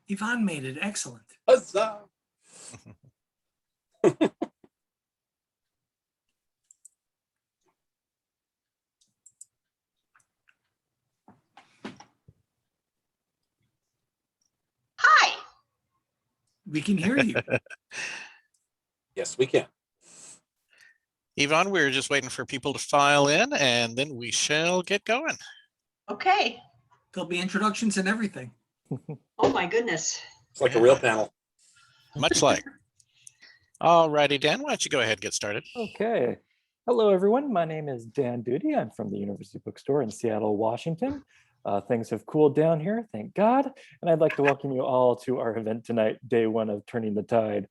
Yvonne made it. Excellent. Huzzah! Hi. We can hear you. Yes, we can. Yvonne, we're just waiting for people to file in, and then we shall get going. Okay. There'll be introductions and everything. Oh my goodness. It's like a real panel. Much like. All righty, Dan, why don't you go ahead and get started? Okay. Hello, everyone. My name is Dan Duty. I'm from the University Bookstore in Seattle, Washington. Things have cooled down here, thank God. And I'd like to welcome you all to our event tonight, day one of Turning the Tide.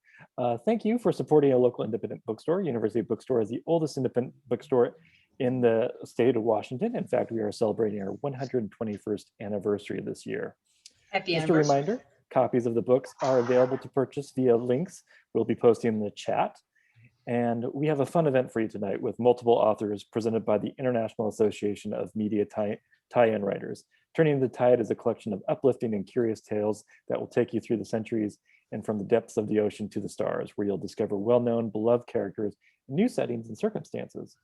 Thank you for supporting a local independent bookstore. University Bookstore is the oldest independent bookstore in the state of Washington. In fact, we are celebrating our 121st anniversary this year. Happy Just anniversary. a reminder, copies of the books are available to purchase via links we'll be posting in the chat. And we have a fun event for you tonight with multiple authors presented by the International Association of Media Tie-in Writers. Turning the Tide is a collection of uplifting and curious tales that will take you through the centuries and from the depths of the ocean to the stars, where you'll discover well-known, beloved characters in new settings and circumstances.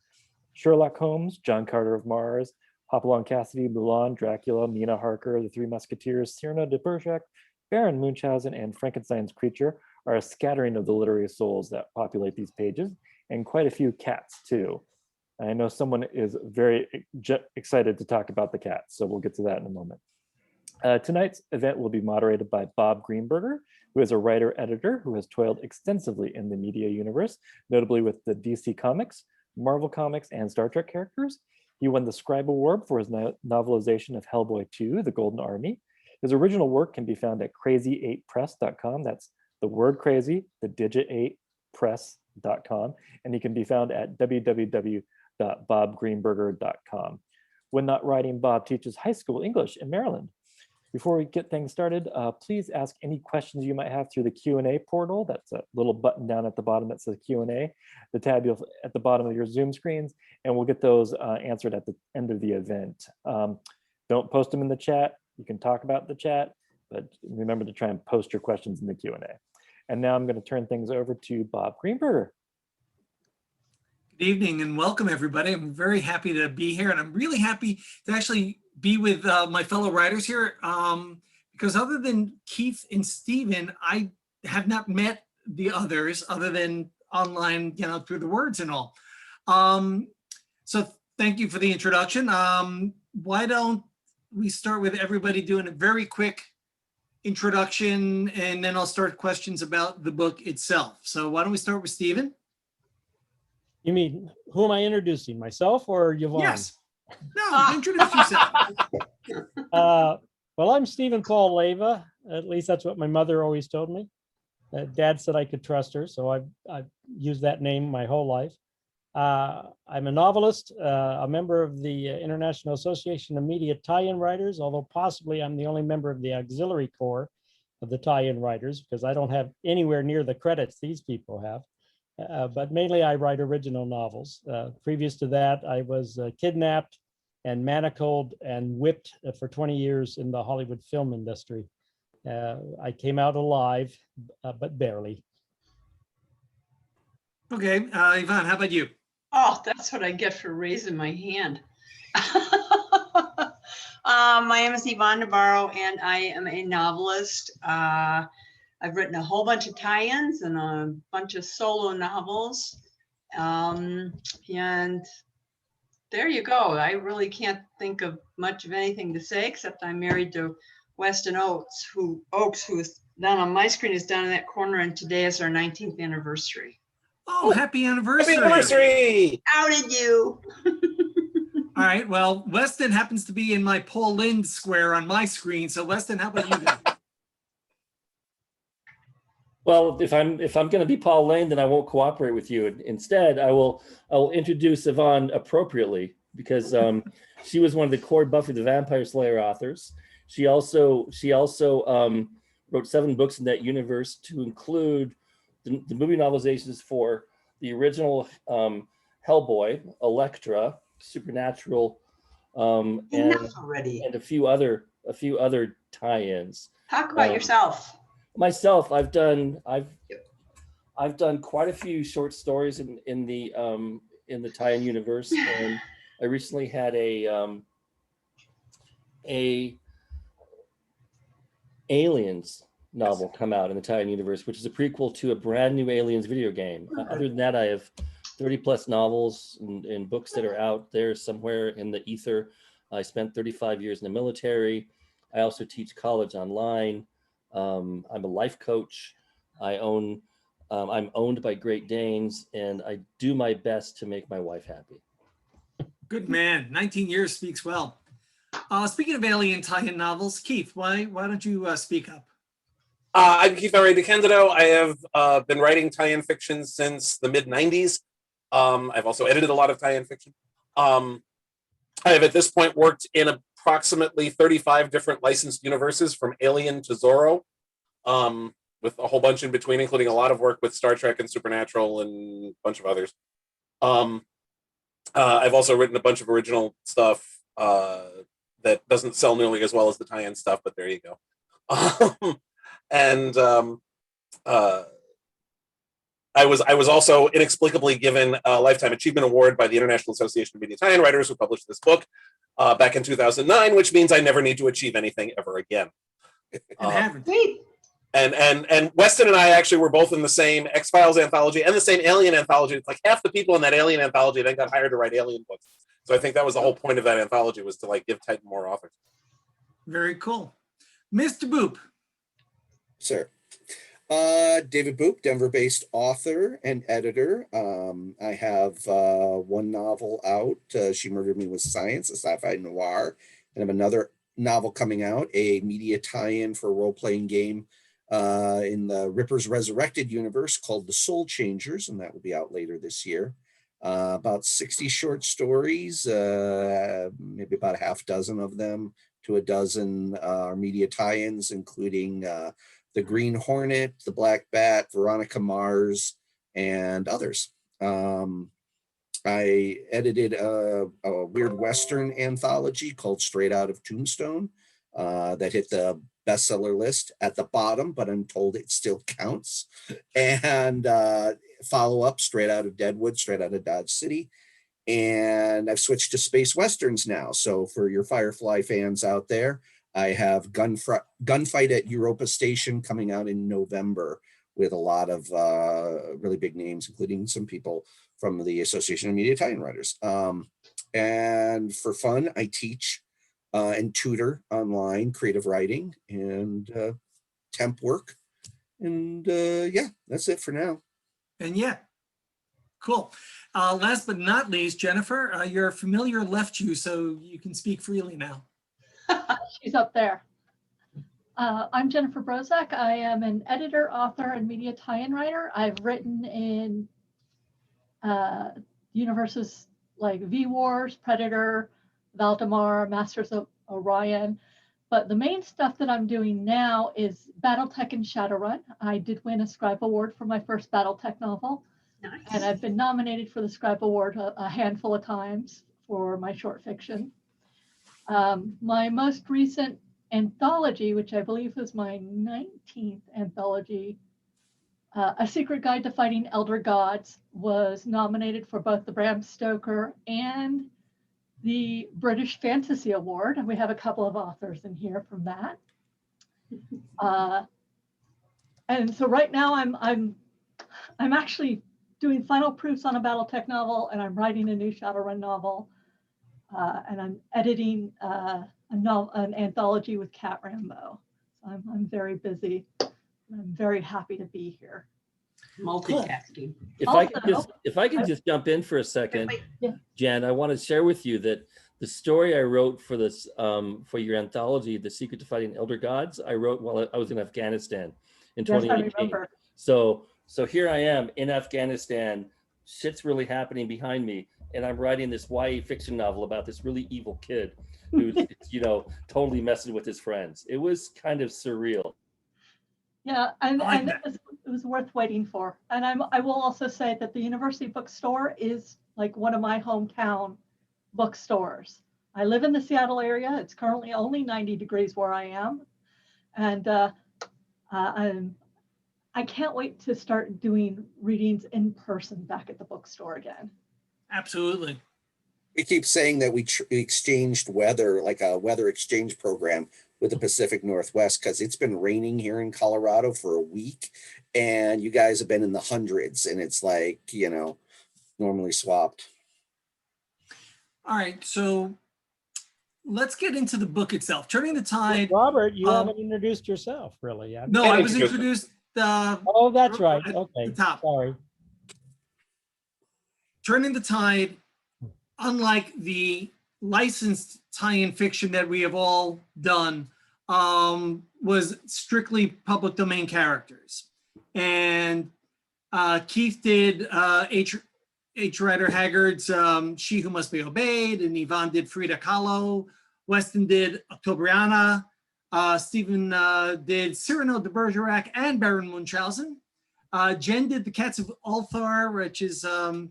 Sherlock Holmes, John Carter of Mars, Hopalong Cassidy, Mulan, Dracula, Mina Harker, the Three Musketeers, Cyrano de Bergerac, Baron Munchhausen, and Frankenstein's creature are a scattering of the literary souls that populate these pages, and quite a few cats too. I know someone is very excited to talk about the cats, so we'll get to that in a moment. Tonight's event will be moderated by Bob Greenberger, who is a writer-editor who has toiled extensively in the media universe, notably with the DC Comics, Marvel Comics, and Star Trek characters. He won the Scribe Award for his novelization of Hellboy 2, The Golden Army. His original work can be found at crazy8press.com. That's the word crazy, the digit 8press.com, and he can be found at www.bobgreenberger.com. When not writing, Bob teaches high school English in Maryland. Before we get things started, please ask any questions you might have through the Q&A portal. That's a little button down at the bottom that says Q&A, the tab at the bottom of your Zoom screens, and we'll get those answered at the end of the event. Don't post them in the chat. You can talk about the chat, but remember to try and post your questions in the Q&A. And now I'm going to turn things over to Bob Greenberger. Good evening and welcome, everybody. I'm very happy to be here, and I'm really happy to actually be with my fellow writers here, because other than Keith and Stephen, I have not met the others other than online, you know, through the words and all. So thank you for the introduction. Why don't we start with everybody doing a very quick introduction, and then I'll start questions about the book itself. So why don't we start with Stephen? You mean, who am I introducing, myself or Yvonne? Yes. No, introduce yourself. Well, I'm Stephen Paul Leyva. At least that's what my mother always told me. Dad said I could trust her, so I've used that name my whole life. I'm a novelist, a member of the International Association of Media Tie-in Writers, although possibly I'm the only member of the auxiliary corps of the tie-in writers, because I don't have anywhere near the credits these people have. But mainly I write original novels. Previous to that, I was kidnapped and manacled and whipped for 20 years in the Hollywood film industry. I came out alive, but barely. Okay, Yvonne, how about you? Oh, that's what I get for raising my hand. My name is Yvonne Navarro, and I am a novelist. I've written a whole bunch of tie-ins and a bunch of solo novels. And there you go. I really can't think of much of anything to say, except I'm married to Weston Ochse, who is down on my screen, is down in that corner, and today is our 19th anniversary. Oh, happy anniversary. Happy anniversary! Outed you. All right, well, Weston happens to be in my Paul Lynde square on my screen. So Weston, how about you then? Well, if I'm going to be Paul Lane, then I won't cooperate with you. Instead, I will introduce Yvonne appropriately, because she was one of the core Buffy the Vampire Slayer authors. She also wrote 7 books in that universe, to include the movie novelizations for the original Hellboy, Elektra, Supernatural, and a few other a few other tie-ins. Talk about yourself. Myself, I've done quite a few short stories in the tie-in universe, and I recently had a Aliens novel come out in the tie-in universe, which is a prequel to a brand new Aliens video game. Other than that, I have 30 plus novels and books that are out there somewhere in the ether. I spent 35 years in the military. I also teach college online. I'm a life coach. I'm owned by Great Danes, and I do my best to make my wife happy. Good man. 19 years speaks well. Speaking of alien tie-in novels, Keith, why don't you speak up? I'm Keith DeCandido. I have been writing tie-in fiction since the mid-90s. I've also edited a lot of tie-in fiction. I have at this point worked in approximately 35 different licensed universes, from Alien to Zorro, with a whole bunch in between, including a lot of work with Star Trek and Supernatural and a bunch of others. I've also written a bunch of original stuff that doesn't sell nearly as well as the tie-in stuff, but there you go. I was also inexplicably given a Lifetime Achievement Award by the International Association of Media Tie-in Writers, who published this book back in 2009, which means I never need to achieve anything ever again. And Weston and I actually were both in the same X-Files anthology and the same Alien anthology. It's like half the people in that Alien anthology then got hired to write Alien books. So I think that was the whole point of that anthology, was to like give Titan more authors. Very cool. Mr. Boop. Sir. David Boop, Denver-based author and editor. I have one novel out, She Murdered Me with Science, a sci-fi noir. And I have another novel coming out, a media tie-in for a role-playing game in the Ripper's Resurrected universe called The Soul Changers, and that will be out later this year. About 60 short stories, maybe about a half dozen of them to a dozen are media tie-ins, including The Green Hornet, The Black Bat, Veronica Mars, and others. I edited a weird Western anthology called Straight Out of Tombstone that hit the bestseller list at the bottom, but I'm told it still counts. And follow up, Straight Out of Deadwood, Straight Out of Dodge City. And I've switched to space westerns now. So for your Firefly fans out there, I have Gunfight at Europa Station coming out in November with a lot of really big names, including some people from the Association of Media Tie-in Writers. And for fun, I teach and tutor online creative writing and temp work. And yeah, that's it for now. And yeah, cool. Last but not least, Jennifer, your familiar left you, so you can speak freely now. She's up there. I'm Jennifer Brozak. I am an editor, author, and media tie-in writer. I've written in universes like V-Wars, Predator, Valdemar, Masters of Orion. But the main stuff that I'm doing now is Battletech and Shadowrun. I did win a Scribe Award for my first Battletech novel. Nice. And I've been nominated for the Scribe Award a handful of times for my short fiction. My most recent anthology, which I believe was my 19th anthology, A Secret Guide to Fighting Elder Gods, was nominated for both the Bram Stoker and the British Fantasy Award. And we have a couple of authors in here from that. And so right now I'm actually doing final proofs on a Battletech novel, and I'm writing a new Shadowrun novel. And I'm editing an anthology with Cat Rambo. So I'm very busy. I'm very happy to be here. Multitasking. If I can just jump in for a second, Yeah. Jen, I want to share with you that the story I wrote for this for your anthology, The Secret to Fighting Elder Gods, I wrote while I was in Afghanistan in 2018. Yes, I remember. So here I am in Afghanistan. Shit's really happening behind me, and I'm writing this YA fiction novel about this really evil kid who's totally messing with his friends. It was kind of surreal. Yeah, and it was worth waiting for. And I will also say that the University Bookstore is like one of my hometown bookstores. I live in the Seattle area. It's currently only 90 degrees where I am. And I can't wait to start doing readings in person back at the bookstore again. Absolutely. We keep saying that we exchanged weather, like a weather exchange program with the Pacific Northwest, because it's been raining here in Colorado for a week, and you guys have been in the hundreds, and it's like, you know, normally swapped. All right, so let's get into the book itself. Turning the Tide. Robert, you haven't introduced yourself, really. No, I was introduced. Oh, that's right. At Okay. the top. Sorry. Turning the Tide, unlike the licensed tie-in fiction that we have all done, was strictly public domain characters. And Keith did H. Rider Haggard's She Who Must Be Obeyed, and Yvonne did Frida Kahlo. Weston did Octobriana. Stephen did Cyrano de Bergerac and Baron Munchhausen. Jen did The Cats of Ulthar, which is, what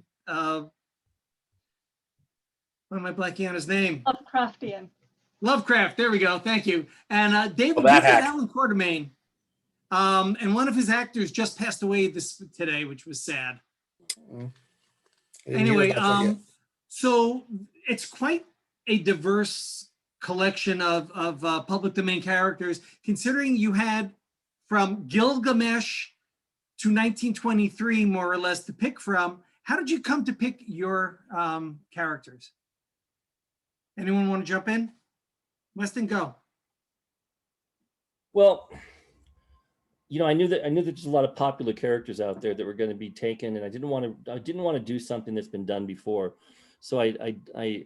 am I blanking on his name? Lovecraftian. Lovecraft, there we go, thank you. And David did Alan Quartermain. And one of his actors just passed away today, which was sad. Anyway, so it's quite a diverse collection of public domain characters, considering you had from Gilgamesh to 1923, more or less, to pick from. How did you come to pick your characters? Anyone want to jump in? Weston, go. Well, you know, I knew that there's a lot of popular characters out there that were going to be taken, and I didn't want to do something that's been done before. So I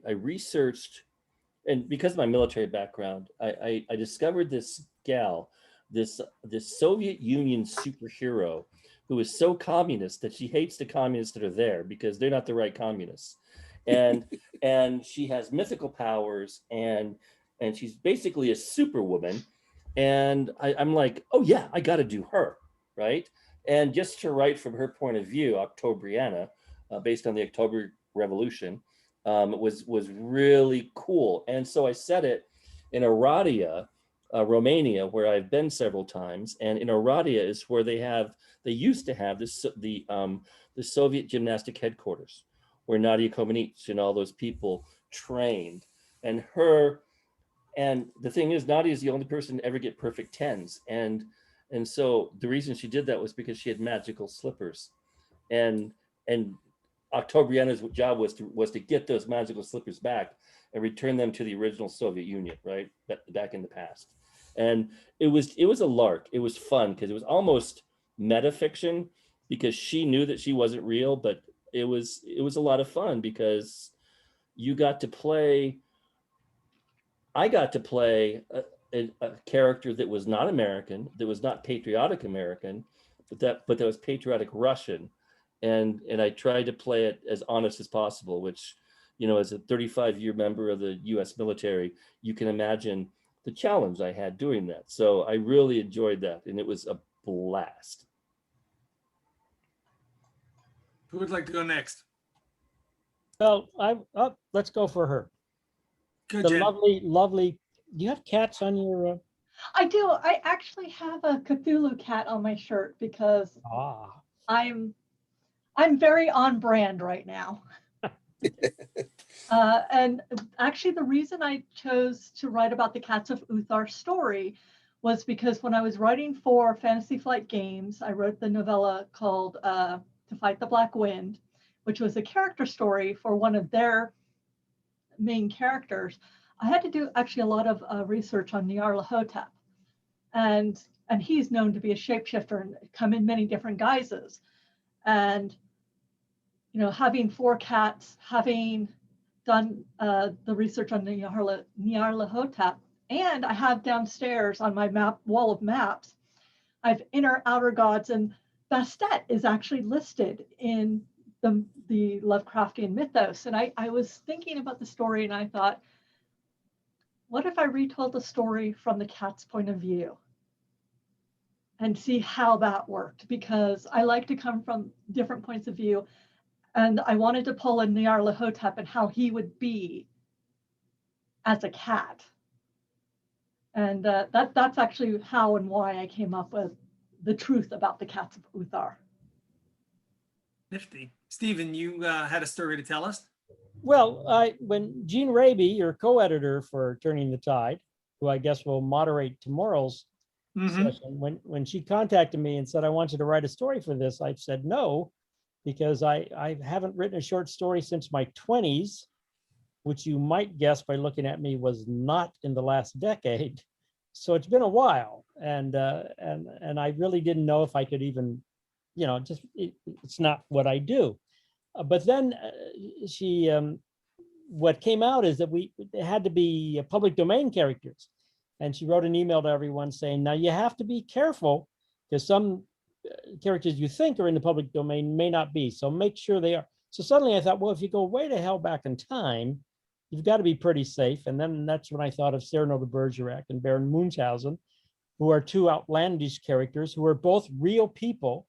researched, and because of my military background, I discovered this gal, this Soviet Union superhero who is so communist that she hates the communists that are there because they're not the right communists. And and she has mythical powers, and she's basically a superwoman. And I'm like, oh yeah, I got to do her, right? And just to write from her point of view, Octobriana, based on the October Revolution, was really cool. And so I set it in Oradea, Romania, where I've been several times. And in Oradea is where they used to have the Soviet gymnastic headquarters, where Nadia Comaneci and all those people trained. And the thing is, Nadia is the only person to ever get perfect 10s. And so the reason she did that was because she had magical slippers. And Octobriana's job was to get those magical slippers back and return them to the original Soviet Union, right? Back in the past. And it was a lark. It was fun because it was almost metafiction, because she knew that she wasn't real, but it was a lot of fun because I got to play a character that was not American, that was not patriotic American, but that was patriotic Russian. And I tried to play it as honest as possible, which, you know, as a 35-year member of the US military, you can imagine the challenge I had doing that. So I really enjoyed that, and it was a blast. Who would like to go next? So let's go for her. Good, The Jen. lovely. Do you have cats on your? I do. I actually have a Cthulhu cat on my shirt because I'm very on brand right now. And actually, the reason I chose to write about the Cats of Uthar story was because when I was writing for Fantasy Flight Games, I wrote the novella called To Fight the Black Wind, which was a character story for one of their main characters. I had to do actually a lot of research on Nyarlathotep, and he's known to be a shapeshifter and come in many different guises. And you know, having 4 cats, having done the research on Nyarlathotep, and I have downstairs on my wall of maps, I have inner outer gods, and Bastet is actually listed in the Lovecraftian mythos. And I was thinking about the story, and I thought, what if I retold the story from the cat's point of view and see how that worked? Because I like to come from different points of view, and I wanted to pull in Nyarlathotep and how he would be as a cat. And that's actually how and why I came up with the truth about the cats of Uthar. Nifty. Stephen, you had a story to tell us? Well, when Jean Rabe, your co-editor for Turning the Tide, who I guess will moderate tomorrow's session, when she contacted me and said, I want you to write a story for this, I said no, because I haven't written a short story since my 20s, which you might guess by looking at me was not in the last decade. So it's been a while, and I really didn't know if I could even, it's not what I do. But then what came out is that it had to be public domain characters. And she wrote an email to everyone saying, now you have to be careful because some characters you think are in the public domain may not be. So make sure they are. So suddenly I thought, well, if you go way to hell back in time, you've got to be pretty safe. And then that's when I thought of Cyrano de Bergerac and Baron Munchhausen, who are two outlandish characters who are both real people.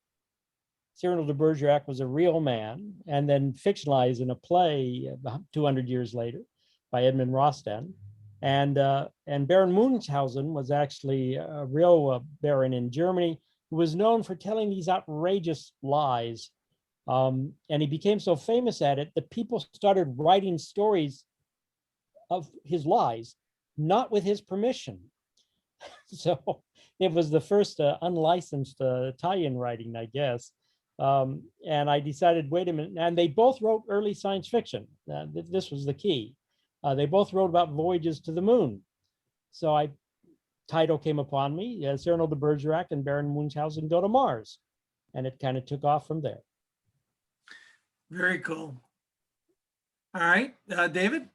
Cyrano de Bergerac was a real man and then fictionalized in a play 200 years later by Edmund Rostand. And Baron Munchhausen was actually a real baron in Germany who was known for telling these outrageous lies. And he became so famous at it that people started writing stories of his lies, not with his permission. So it was the first unlicensed tie-in writing, I guess. And I decided, wait a minute, and they both wrote early science fiction. This was the key. They both wrote about voyages to the moon. So title came upon me, Cyrano de Bergerac and Baron Munchhausen go to Mars. And it kind of took off from there. Very cool. All right, David?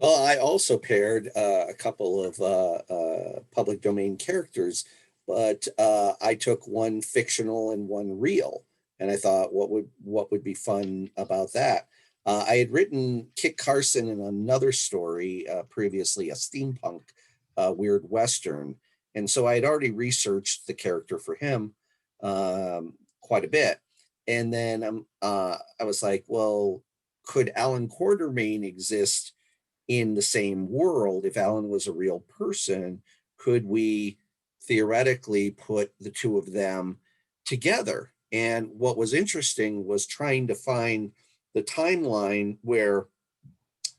Well, I also paired a couple of public domain characters, but I took one fictional and one real. And I thought, what would be fun about that? I had written Kit Carson in another story previously, a steampunk weird Western. And so I had already researched the character for him quite a bit. And then I was like, well, could Alan Quartermain exist in the same world? If Alan was a real person, could we theoretically put the two of them together? And what was interesting was trying to find the timeline where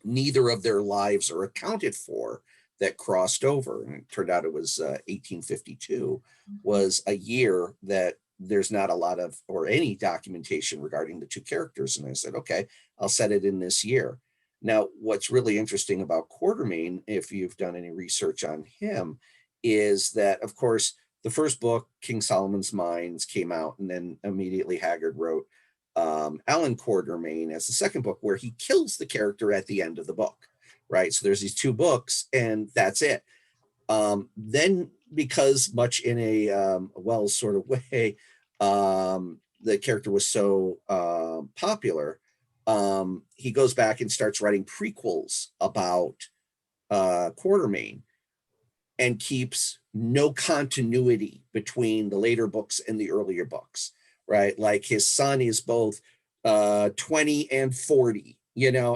neither of their lives are accounted for that crossed over. And it turned out it was 1852 was a year that there's not a lot of or any documentation regarding the two characters. And I said, okay, I'll set it in this year. Now, what's really interesting about Quartermain, if you've done any research on him, is that, of course, the first book, King Solomon's Mines, came out, and then immediately Haggard wrote Alan Quartermain as the second book, where he kills the character at the end of the book, right? So there's these two books, and that's it. Then, because much in a Wells sort of way, the character was so popular, he goes back and starts writing prequels about Quartermain and keeps no continuity between the later books and the earlier books, right? Like his son is both 20 and 40,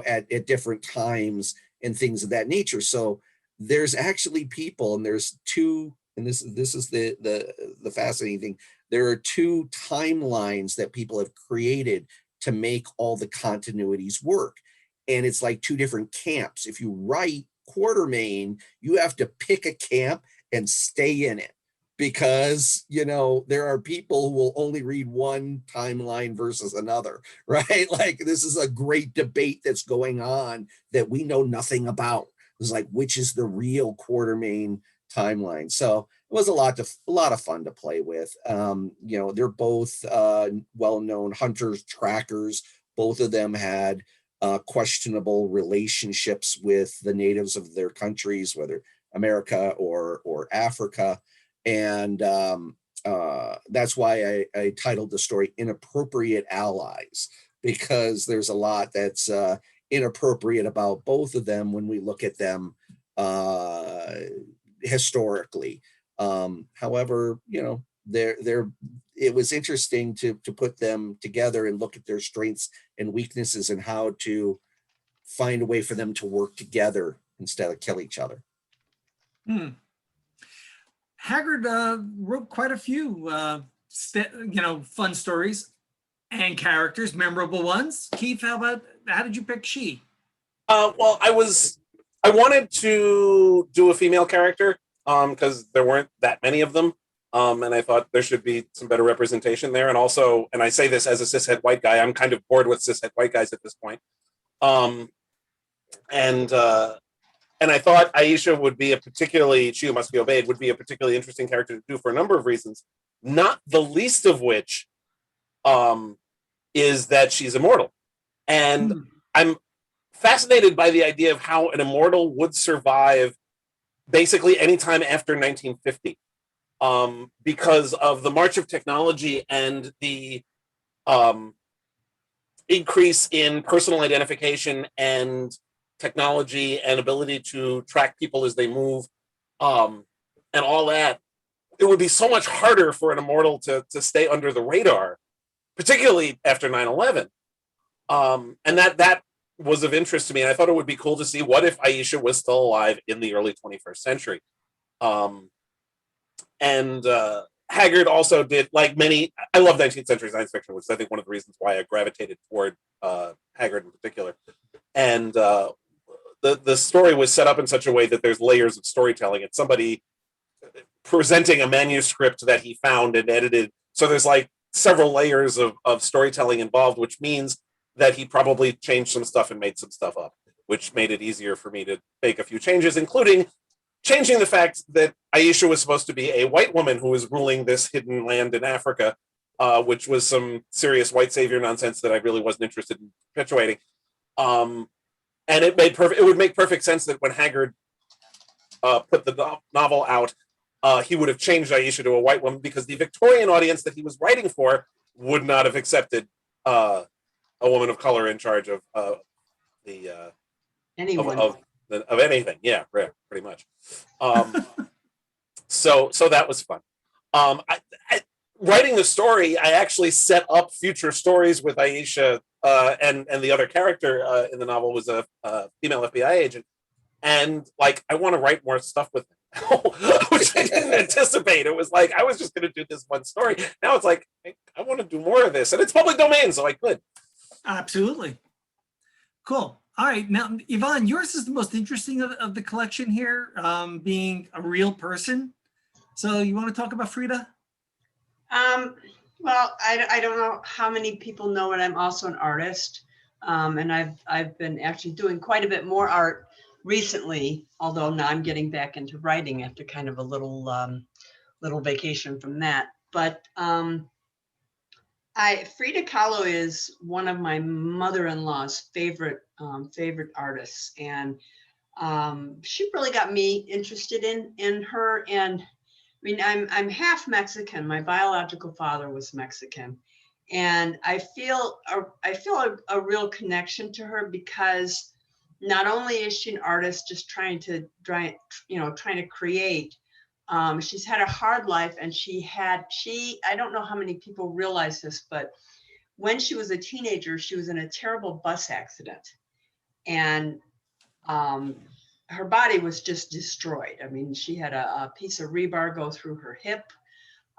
at different times and things of that nature. So there's actually people, and there's two, and this is the fascinating thing. There are two timelines that people have created to make all the continuities work. And it's like two different camps. If you write Quartermain, you have to pick a camp and stay in it, because there are people who will only read one timeline versus another, right? Like, this is a great debate that's going on that we know nothing about. It's like, which is the real Quartermain timeline? So it was a lot of fun to play with. They're both well-known hunters, trackers. Both of them had questionable relationships with the natives of their countries, whether America or Africa. And that's why I titled the story Inappropriate Allies, because there's a lot that's inappropriate about both of them when we look at them historically. However, it was interesting to put them together and look at their strengths and weaknesses and how to find a way for them to work together instead of kill each other. Hmm. Haggard wrote quite a few, fun stories and characters, memorable ones. Keith, how did you pick she? Well, I wanted to do a female character because there weren't that many of them. And I thought there should be some better representation there. And also, and I say this as a cishet white guy, I'm kind of bored with cishet white guys at this point. And I thought Aisha would be she who must be obeyed, would be a particularly interesting character to do for a number of reasons, not the least of which is that she's immortal. And I'm fascinated by the idea of how an immortal would survive basically anytime after 1950, because of the march of technology and the increase in personal identification and technology and ability to track people as they move, and all that. It would be so much harder for an immortal to stay under the radar, particularly after 9/11. And that was of interest to me. And I thought it would be cool to see what if Aisha was still alive in the early 21st century. Haggard also did, like many, I love 19th century science fiction, which is I think one of the reasons why I gravitated toward Haggard in particular. And the story was set up in such a way that there's layers of storytelling. It's somebody presenting a manuscript that he found and edited. So there's like several layers of storytelling involved, which means that he probably changed some stuff and made some stuff up, which made it easier for me to make a few changes, including changing the fact that Aisha was supposed to be a white woman who was ruling this hidden land in Africa, which was some serious white savior nonsense that I really wasn't interested in perpetuating. And it would make perfect sense that when Haggard put the novel out, he would have changed Aisha to a white woman, because the Victorian audience that he was writing for would not have accepted a woman of color in charge of Anyone. Of anything. Yeah, pretty much. So that was fun. Writing the story, I actually set up future stories with Aisha, and the other character in the novel was a female FBI agent. And like, I want to write more stuff with them, which I didn't anticipate. It was like, I was just going to do this one story. Now it's like, I want to do more of this, and it's public domain, so I could. Absolutely. Cool. All right. Now, Yvonne, yours is the most interesting of the collection here, being a real person. So you want to talk about Frida? Well, I don't know how many people know it. I'm also an artist. And I've been actually doing quite a bit more art recently, although now I'm getting back into writing after kind of a little vacation from that. But Frida Kahlo is one of my mother-in-law's favorite artists, and she really got me interested in her. And I mean, I'm half Mexican. My biological father was Mexican, and I feel a real connection to her, because not only is she an artist just trying to create. She's had a hard life, and I don't know how many people realize this, but when she was a teenager, she was in a terrible bus accident, and her body was just destroyed. I mean, she had a piece of rebar go through her hip.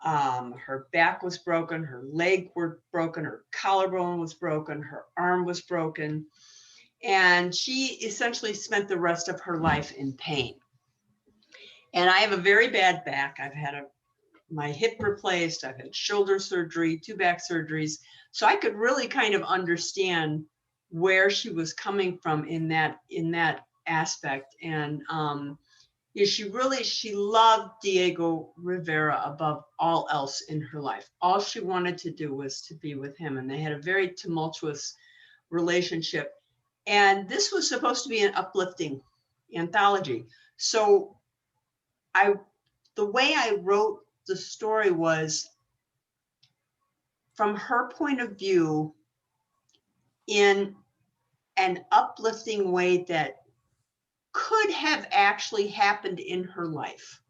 Her back was broken, her leg were broken, her collarbone was broken, her arm was broken. And she essentially spent the rest of her life in pain. And I have a very bad back. I've had my hip replaced. I've had shoulder surgery, 2 back surgeries. So I could really kind of understand where she was coming from in that aspect. And she loved Diego Rivera above all else in her life. All she wanted to do was to be with him. And they had a very tumultuous relationship. And this was supposed to be an uplifting anthology. So the way I wrote the story was from her point of view in an uplifting way that could have actually happened in her life.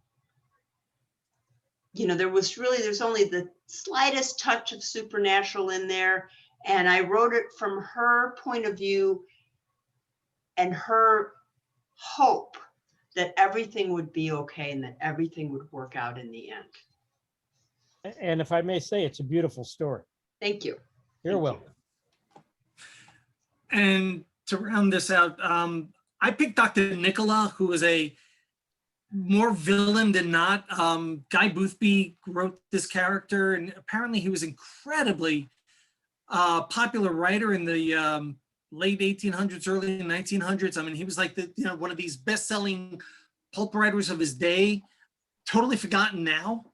You know, there's only the slightest touch of supernatural in there. And I wrote it from her point of view and her hope that everything would be okay and that everything would work out in the end. And if I may say, it's a beautiful story. Thank you. You're Thank you. welcome. And to round this out, I picked Dr. Nicola, who was a more villain than not. Guy Boothby wrote this character, and apparently he was incredibly popular writer in the late 1800s, early 1900s. I mean, he was like one of these best-selling pulp writers of his day, totally forgotten now.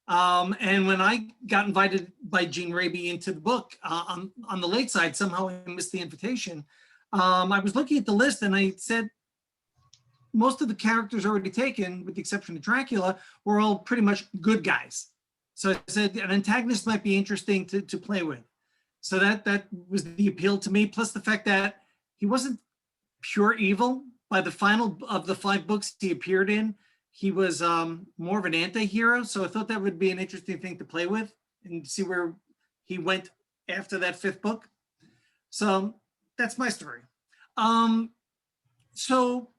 And when I got invited by Gene Rabe into the book on the late side, somehow I missed the invitation. I was looking at the list and I said, most of the characters already taken, with the exception of Dracula, were all pretty much good guys. So I said an antagonist might be interesting to play with. So that was the appeal to me, plus the fact that he wasn't pure evil. By the final of the 5 books he appeared in, he was more of an anti-hero. So I thought that would be an interesting thing to play with and see where he went after that 5th book. So that's my story. So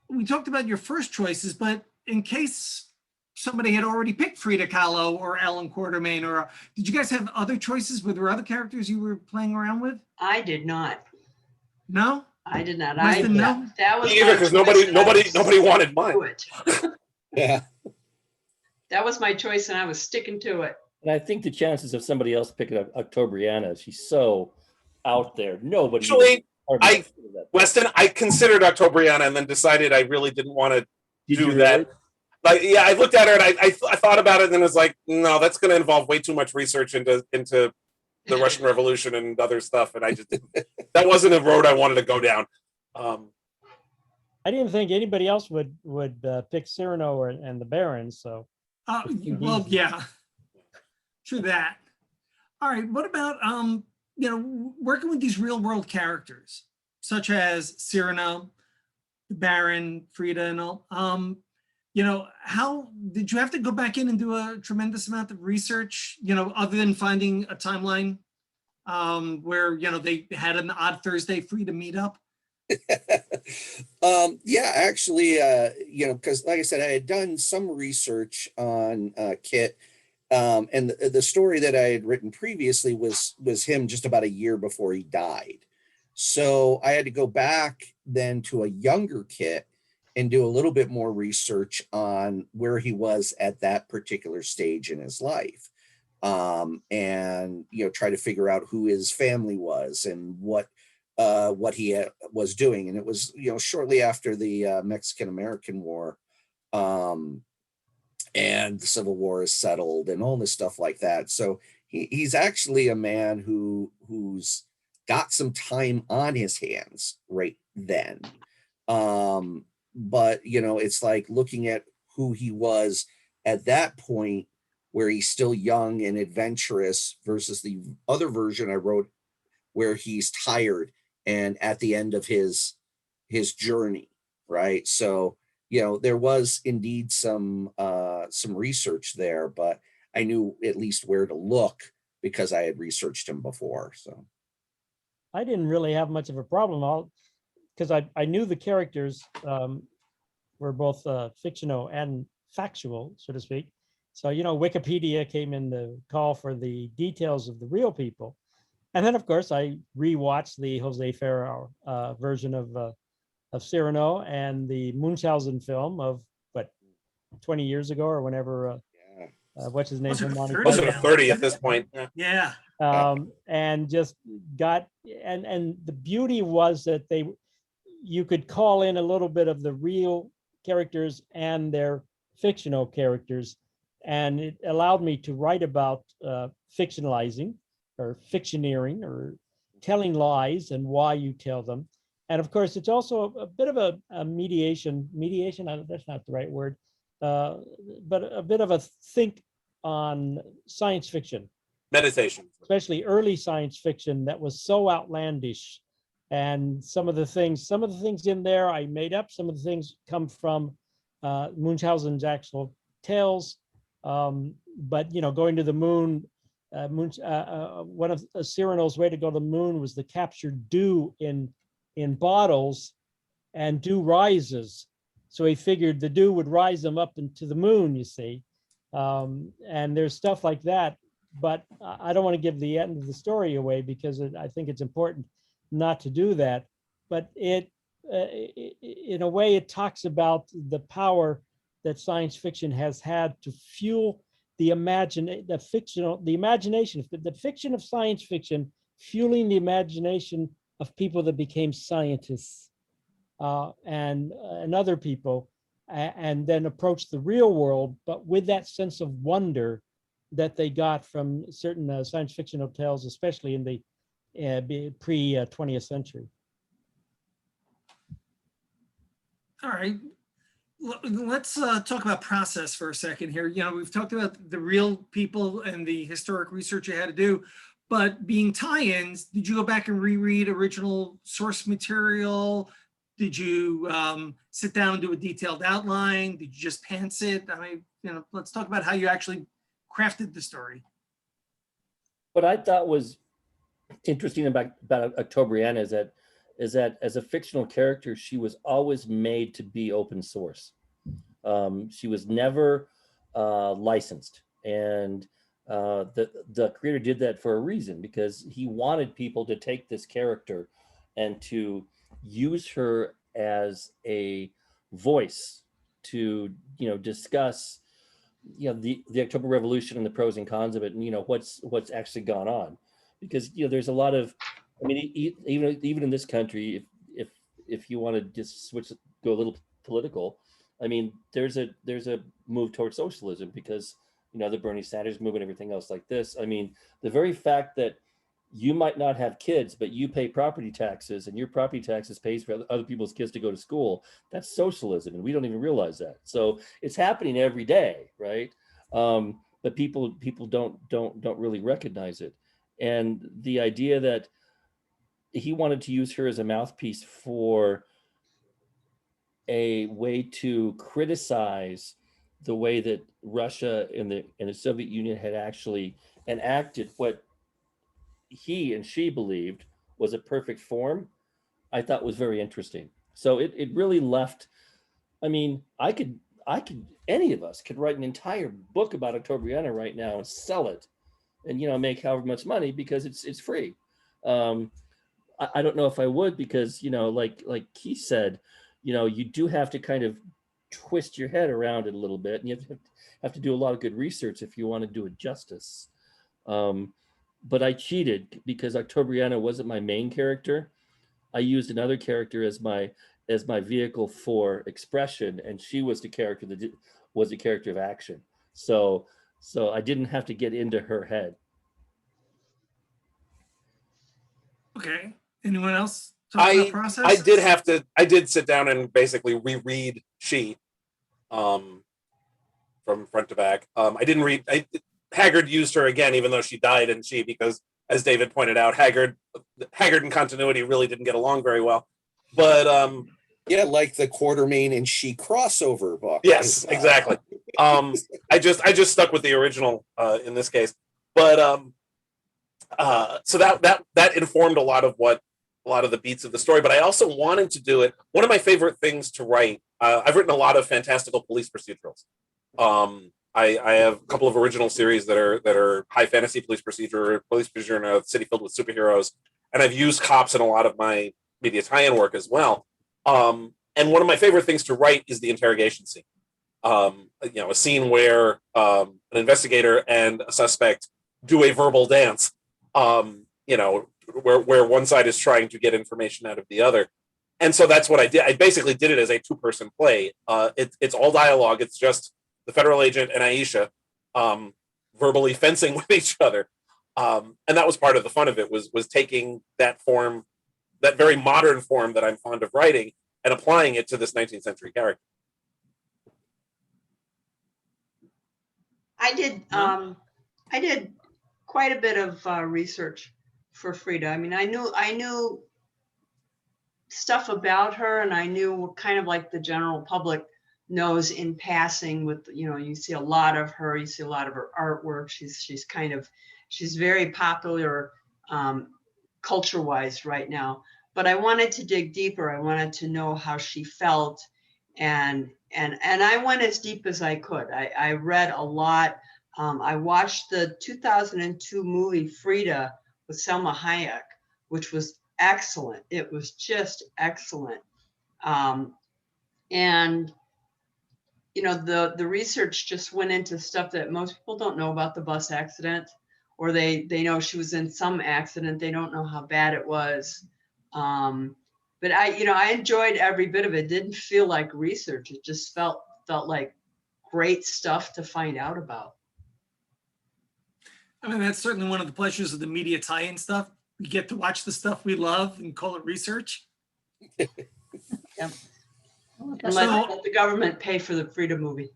we talked about your first choices, but in case somebody had already picked Frida Kahlo or Alan Quatermain, or did you guys have other choices? Were there other characters you were playing around with? I did not. No? I did not. Weston, no? That was Me either, my because choice and I was nobody wanted mine. to it. Yeah. That was my choice and I was sticking to it. And I think the chances of somebody else picking up Octobriana, she's so out there. Nobody. Actually, hardly I- considered that. Weston, I considered Octobriana and then decided I really didn't want to Did do you that. really? Like, yeah, I looked at her and I thought about it and then was like, no, that's going to involve way too much research into the Russian Revolution and other stuff, and I just that wasn't a road I wanted to go down. I didn't think anybody else would pick Cyrano and the Barons. So Well, yeah, true that. All right, what about working with these real world characters such as Cyrano, the Baron, Frida, and all? How did you have to go back in and do a tremendous amount of research? Other than finding a timeline where they had an odd Thursday free to meet up. Yeah, actually, because like I said, I had done some research on Kit, and the story that I had written previously was him just about a year before he died. So I had to go back then to a younger Kit and do a little bit more research on where he was at that particular stage in his life, and try to figure out who his family was and what he was doing. And it was shortly after the Mexican-American War, and the Civil War is settled and all this stuff like that. So he's actually a man who's got some time on his hands right then. But it's like looking at who he was at that point, where he's still young and adventurous, versus the other version I wrote where he's tired and at the end of his journey, right? So there was indeed some research there, but I knew at least where to look because I had researched him before. So I didn't really have much of a problem, because I knew the characters were both fictional and factual, so to speak. So Wikipedia came in to call for the details of the real people. And then, of course, I rewatched the Jose Ferrer version of Cyrano and the Munchhausen film of 20 years ago or whenever. What's his name? From Monty Closer to Python. 30 at this point. Yeah. And just got and the beauty was that you could call in a little bit of the real characters and their fictional characters, and it allowed me to write about fictionalizing or fictioneering or telling lies and why you tell them. And of course, it's also a bit of a mediation, that's not the right word, but a bit of a think on science fiction. Meditation. Especially early science fiction that was so outlandish. And some of the things in there I made up, some of the things come from Munchhausen's actual tales. But going to the moon, one of Cyrano's way to go to the moon was the captured dew in bottles and dew rises. So he figured the dew would rise them up into the moon, you see. And there's stuff like that, but I don't want to give the end of the story away because I think it's important not to do that. But in a way, it talks about the power that science fiction has had to fuel the imagination the fiction of science fiction, fueling the imagination of people that became scientists and other people, and then approach the real world, but with that sense of wonder that they got from certain science fictional tales, especially in the pre-20th century. All right. Let's talk about process for a second here. You know, we've talked about the real people and the historic research you had to do, but being tie-ins, did you go back and reread original source material? Did you sit down and do a detailed outline? Did you just pants it? I mean, you know, let's talk about how you actually crafted the story. What I thought was interesting about Octobriana is that as a fictional character, she was always made to be open source. She was never licensed, and the creator did that for a reason, because he wanted people to take this character and to use her as a voice to, you know, discuss, you know, the October Revolution and the pros and cons of it, and, you know, what's actually gone on, because, you know, there's a lot of, I mean, even in this country, if you want to just go a little political, I mean, there's a move towards socialism because, you know, the Bernie Sanders movement, everything else like this. I mean, the very fact that you might not have kids, but you pay property taxes, and your property taxes pays for other people's kids to go to school, that's socialism, and we don't even realize that. So it's happening every day, right? But people don't really recognize it. And the idea that he wanted to use her as a mouthpiece for a way to criticize the way that Russia and the Soviet Union had actually enacted what he and she believed was a perfect form, I thought was very interesting. So it really left, I mean, any of us could write an entire book about Octobriana right now and sell it and, you know, make however much money because it's free. I don't know if I would, because, you know, like Keith said, you know, you do have to kind of twist your head around it a little bit, and you have to do a lot of good research if you want to do it justice. But I cheated because Octobriana wasn't my main character. I used another character as my vehicle for expression, and she was the character that was the character of action. So I didn't have to get into her head. Okay. Anyone else talk about process? I did sit down and basically reread She from front to back. I didn't read, Haggard used her again, even though she died in She, because as David pointed out, Haggard and continuity really didn't get along very well. But yeah, like the Quartermain and She crossover book. Yes, exactly. I just stuck with the original in this case. But so that informed a lot of the beats of the story. But I also wanted to do it. One of my favorite things to write, I've written a lot of fantastical police procedurals. I have a couple of original series that are high fantasy police procedure in a city filled with superheroes, and I've used cops in a lot of my media tie-in work as well. And one of my favorite things to write is the interrogation scene. You know, a scene where an investigator and a suspect do a verbal dance. You know, where one side is trying to get information out of the other. And so that's what I did. I basically did it as a two-person play. It's all dialogue. It's just the federal agent and Aisha verbally fencing with each other. And that was part of the fun of it, was taking that form, that very modern form that I'm fond of writing, and applying it to this 19th century character. I did quite a bit of research for Frida. I mean, I knew stuff about her, and I knew what kind of like the general public knows in passing with, you know, you see a lot of her, you see a lot of her artwork. She's very popular culture-wise right now. but I wanted to dig deeper. I wanted to know how she felt, and I went as deep as I could. I read a lot. I watched the 2002 movie Frida with Selma Hayek, which was excellent. It was just excellent. And you know, the research just went into stuff that most people don't know about the bus accident, or they know she was in some accident. They don't know how bad it was. But I enjoyed every bit of it. It didn't feel like research. It just felt like great stuff to find out about. I mean, that's certainly one of the pleasures of the media tie-in stuff. We get to watch the stuff we love and call it research. Yep. And let the government pay for the Frida movie.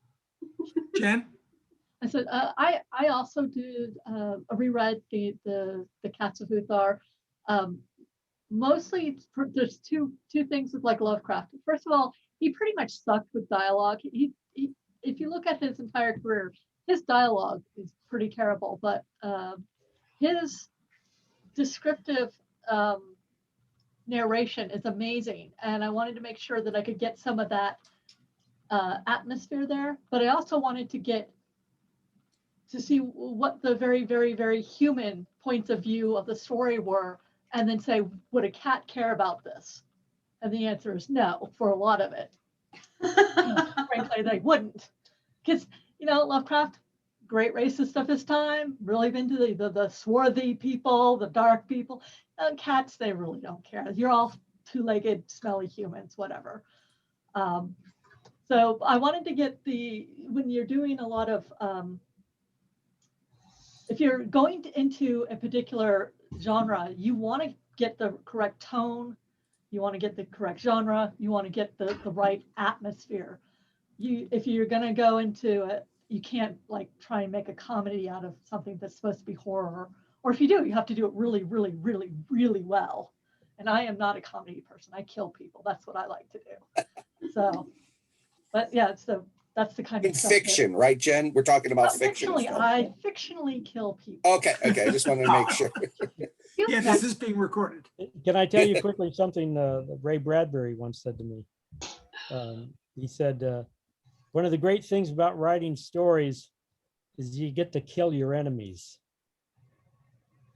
Jen? I said, I also did reread the Cats of Uthar. Mostly, there's two things with like Lovecraft. First of all, he pretty much sucked with dialogue. He if you look at his entire career, his dialogue is pretty terrible, but his descriptive narration is amazing. And I wanted to make sure that I could get some of that atmosphere there, but I also wanted to see what the very, very, very human points of view of the story were, and then say, would a cat care about this? And the answer is no, for a lot of it. Frankly, they wouldn't. Because, Lovecraft, great racist of his time, really into the swarthy people, the dark people. Cats, they really don't care. You're all two-legged, smelly humans, whatever. So I wanted to get when you're doing a lot of, if you're going into a particular genre, you want to get the correct tone, you want to get the correct genre, you want to get the right atmosphere. If you're going to go into it, you can't like try and make a comedy out of something that's supposed to be horror. Or if you do, you have to do it really, really, really, really well. And I am not a comedy person. I kill people. That's what I like to do. So, but yeah, that's the kind In of stuff fiction, right, Jen? We're talking about fiction. I fictionally kill people. Okay. I just wanted to make sure. Yeah, this is being recorded. Can I tell you quickly something Ray Bradbury once said to me? He said, one of the great things about writing stories is you get to kill your enemies.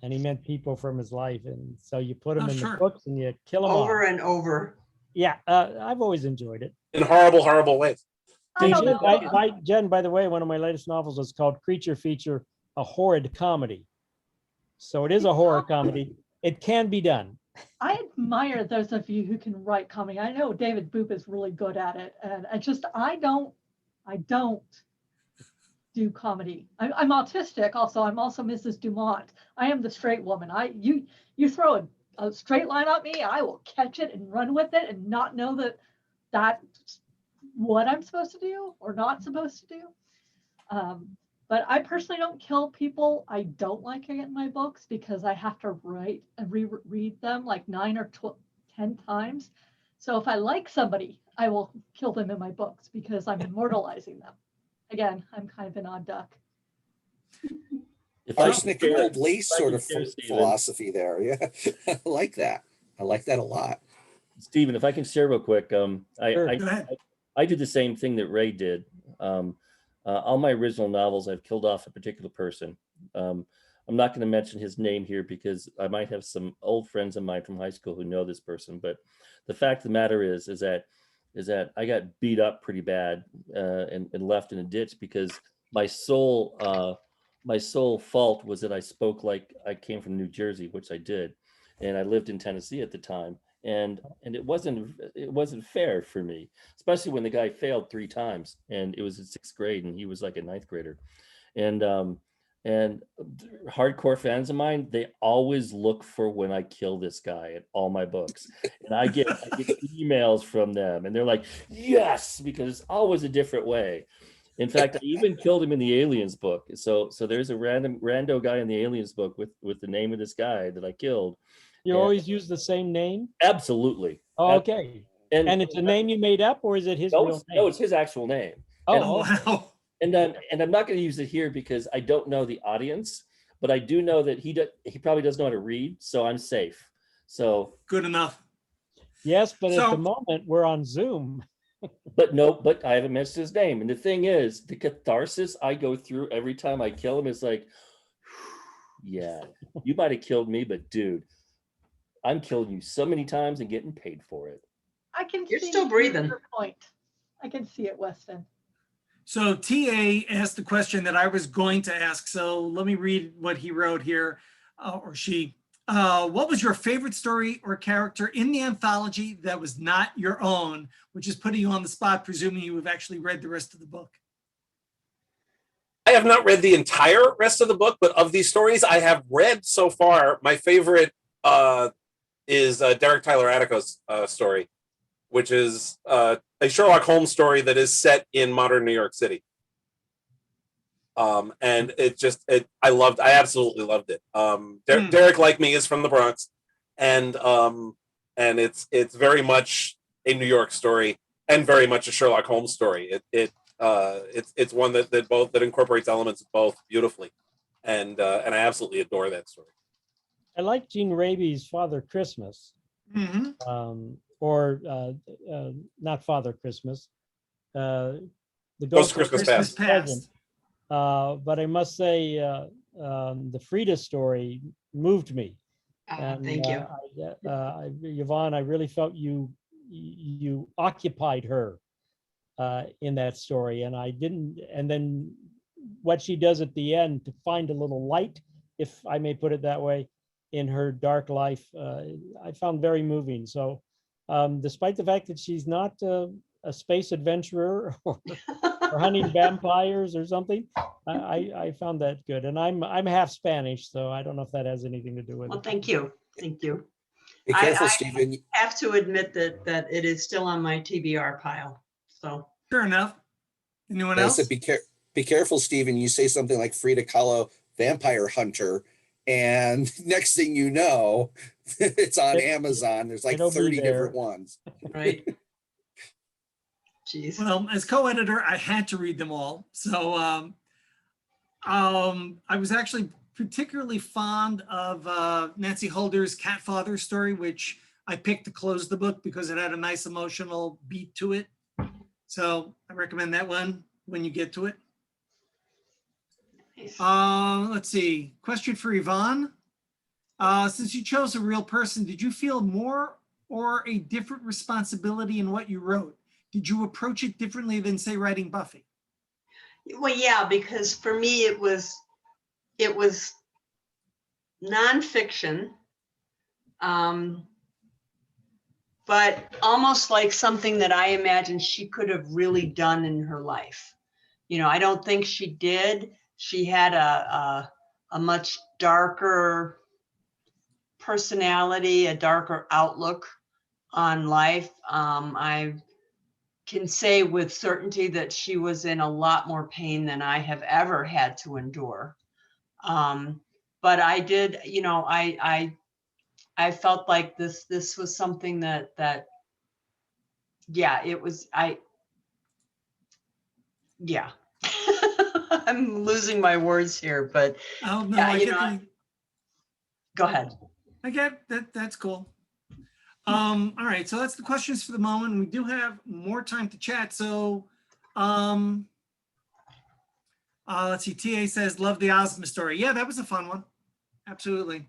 And he meant people from his life. And so you put them in the books and you kill them over and over. Yeah, I've always enjoyed it. In horrible, horrible ways. Jen, by the way, one of my latest novels is called Creature Feature, a horrid comedy. So it is a horror comedy. It can be done. I admire those of you who can write comedy. I know David Boop is really good at it. And I don't do comedy. I'm autistic also. I'm also Mrs. Dumont. I am the straight woman. You throw a straight line at me, I will catch it and run with it and not know that's what I'm supposed to do or not supposed to do. But I personally don't kill people. I don't like it in my books because I have to write and reread them like 9 or 10 times. So if I like somebody, I will kill them in my books because I'm immortalizing them. Again, I'm kind of an odd duck. Arsenic and old lace sort of philosophy there. Yeah, I like that. I like that a lot. Stephen, if I can share real quick, Sure. I did the same thing that Ray did. All my original novels, I've killed off a particular person. I'm not going to mention his name here because I might have some old friends of mine from high school who know this person. But the fact of the matter is that I got beat up pretty bad and left in a ditch because my sole fault was that I spoke like I came from New Jersey, which I did, and I lived in Tennessee at the time. And it wasn't fair for me, especially when the guy failed 3 times and it was in 6th grade and he was like a 9th grader. And hardcore fans of mine, they always look for when I kill this guy in all my books. And I get emails from them and they're like, yes, because it's always a different way. In fact, I even killed him in the Aliens book. So there's a rando guy in the Aliens book with the name of this guy that I killed. You always use the same name? Absolutely. Oh, okay. And it's a name you made up, or is it his real name? No, it's his actual name. Oh, wow. And I'm not going to use it here because I don't know the audience, but I do know that he probably doesn't know how to read, so I'm safe. So Good enough. Yes, but at So- the moment we're on Zoom. But no, but I haven't mentioned his name. And the thing is, the catharsis I go through every time I kill him is like, yeah, you might have killed me, but dude, I'm killing you so many times and getting paid for it. I can You're see still breathing. your point. I can see it, Weston. So TA asked the question that I was going to ask. So let me read what he wrote here, or she. What was your favorite story or character in the anthology that was not your own, which is putting you on the spot, presuming you have actually read the rest of the book? I have not read the entire rest of the book, but of these stories I have read so far, my favorite is Derek Tyler Attico's story, which is a Sherlock Holmes story that is set in modern New York City. And I absolutely loved it. Derek, like me, is from the Bronx, and it's very much a New York story and very much a Sherlock Holmes story. It's one that incorporates elements of both beautifully, and I absolutely adore that story. I like Gene Raby's Father Christmas, or not Father Christmas, the Ghost of Christmas Past. Present. But I must say, the Frida story moved me. Thank you. Yvonne, I really felt you occupied her in that story, and I didn't. And then what she does at the end to find a little light, if I may put it that way, in her dark life, I found very moving. So, despite the fact that she's not a space adventurer or hunting vampires or something, I found that good. And I'm half Spanish, so I don't know if that has anything to do with Well, it. thank you. Thank you. Be careful, I Stephen. have to admit that it is still on my TBR pile. So Fair enough. Anyone I else? said, be careful, Stephen. You say something like Frida Kahlo, vampire hunter, and next thing you know, it's on Amazon. There's like It'll be 30 there. different ones. right. Jeez. Well, as co-editor, I had to read them all. So I was actually particularly fond of Nancy Holder's Cat Father story, which I picked to close the book because it had a nice emotional beat to it. So I recommend that one when you get to it. Nice. Let's see. Question for Yvonne. Since you chose a real person, did you feel more or a different responsibility in what you wrote? Did you approach it differently than, say, writing Buffy? Well, yeah, because for me it was nonfiction, but almost like something that I imagine she could have really done in her life. You know, I don't think she did. She had a much darker personality, a darker outlook on life. I can say with certainty that she was in a lot more pain than I have ever had to endure. But I did, you know, I felt like this was something that yeah, it was, yeah. I'm losing my words here, but Oh, no, yeah, I you get know, go ahead. I get that. That's cool. All right, so that's the questions for the moment. We do have more time to chat. So let's see, TA says, love the Ozma story. Yeah, that was a fun one. Absolutely.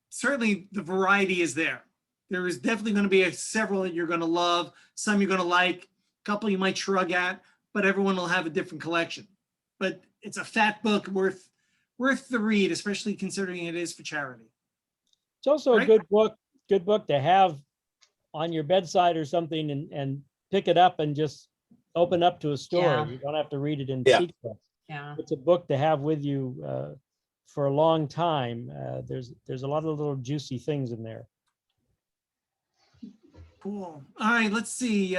Certainly the variety is there. There is definitely going to be several that you're going to love, some you're going to like, a couple you might shrug at, but everyone will have a different collection. But it's a fat book worth the read, especially considering it is for charity. It's also a Right. good book to have on your bedside or something, and pick it up and just open up to a story. Yeah. You don't have to read it in Yeah. sequence. Yeah. It's a book to have with you for a long time. There's a lot of little juicy things in there. Cool. All right, let's see.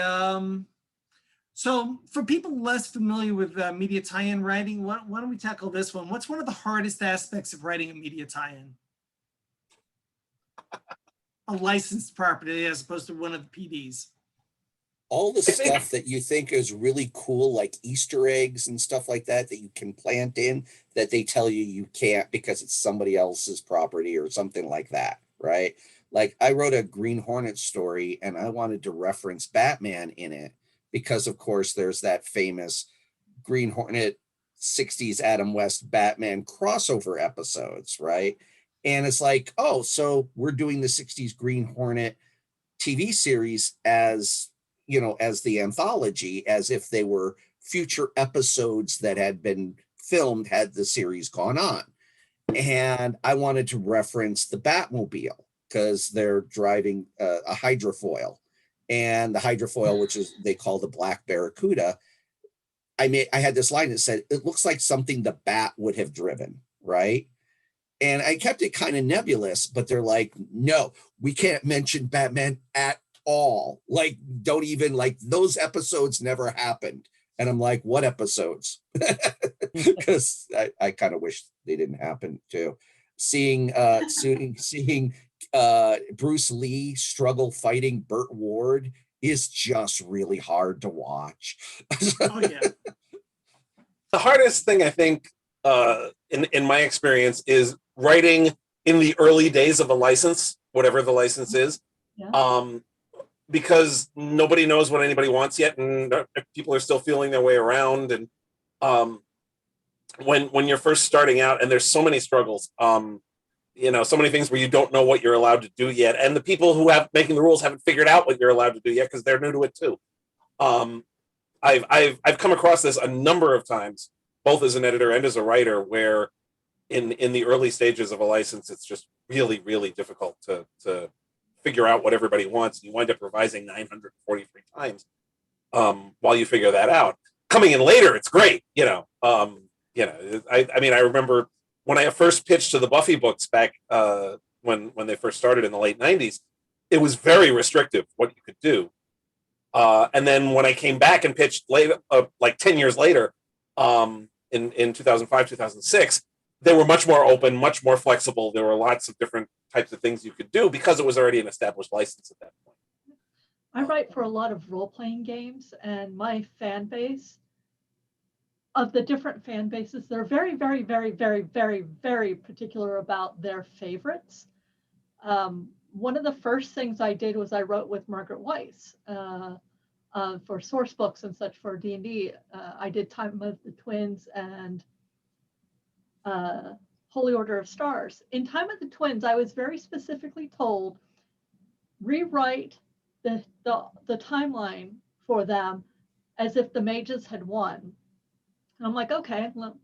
So for people less familiar with media tie-in writing, why don't we tackle this one? What's one of the hardest aspects of writing a media tie-in? A licensed property as opposed to one of the PDs. All the I think- stuff that you think is really cool, like Easter eggs and stuff like that you can plant in, that they tell you you can't because it's somebody else's property or something like that, right? Like I wrote a Green Hornet story and I wanted to reference Batman in it because of course there's that famous Green Hornet 60s Adam West Batman crossover episodes, right? And it's like, oh, so we're doing the 60s Green Hornet TV series as, you know, as the anthology, as if they were future episodes that had been filmed had the series gone on. And I wanted to reference the Batmobile because they're driving a hydrofoil, and the hydrofoil, which is they call the Black Barracuda. I had this line that said, it looks like something the Bat would have driven, right? And I kept it kind of nebulous, but they're like, no, we can't mention Batman at all. Like, don't even, like, those episodes never happened. And I'm like, what episodes? Because I kind of wish they didn't happen too. Seeing Bruce Lee struggle fighting Burt Ward is just really hard to watch. Oh yeah. The hardest thing I think in my experience is writing in the early days of a license, whatever the license is. Yeah. Because nobody knows what anybody wants yet, and people are still feeling their way around. And when you're first starting out, and there's so many struggles, you know, so many things where you don't know what you're allowed to do yet, and the people who have making the rules haven't figured out what you're allowed to do yet because they're new to it too. I've come across this a number of times, both as an editor and as a writer, where in the early stages of a license, it's just really, really difficult to figure out what everybody wants. You wind up revising 943 times while you figure that out. Coming in later, it's great, you know. I mean, I remember when I first pitched to the Buffy books back when they first started in the late 90s, it was very restrictive what you could do. And then when I came back and pitched later, like 10 years later, in 2005, 2006, they were much more open, much more flexible. There were lots of different types of things you could do because it was already an established license at that point. I write for a lot of role-playing games, and my fan base, of the different fan bases, they're very, very, very, very, very, very particular about their favorites. One of the first things I did was I wrote with Margaret Weiss for source books and such for D&D. I did Time of the Twins and Holy Order of Stars. In Time of the Twins, I was very specifically told, rewrite the timeline for them as if the mages had won. And I'm like, okay, well,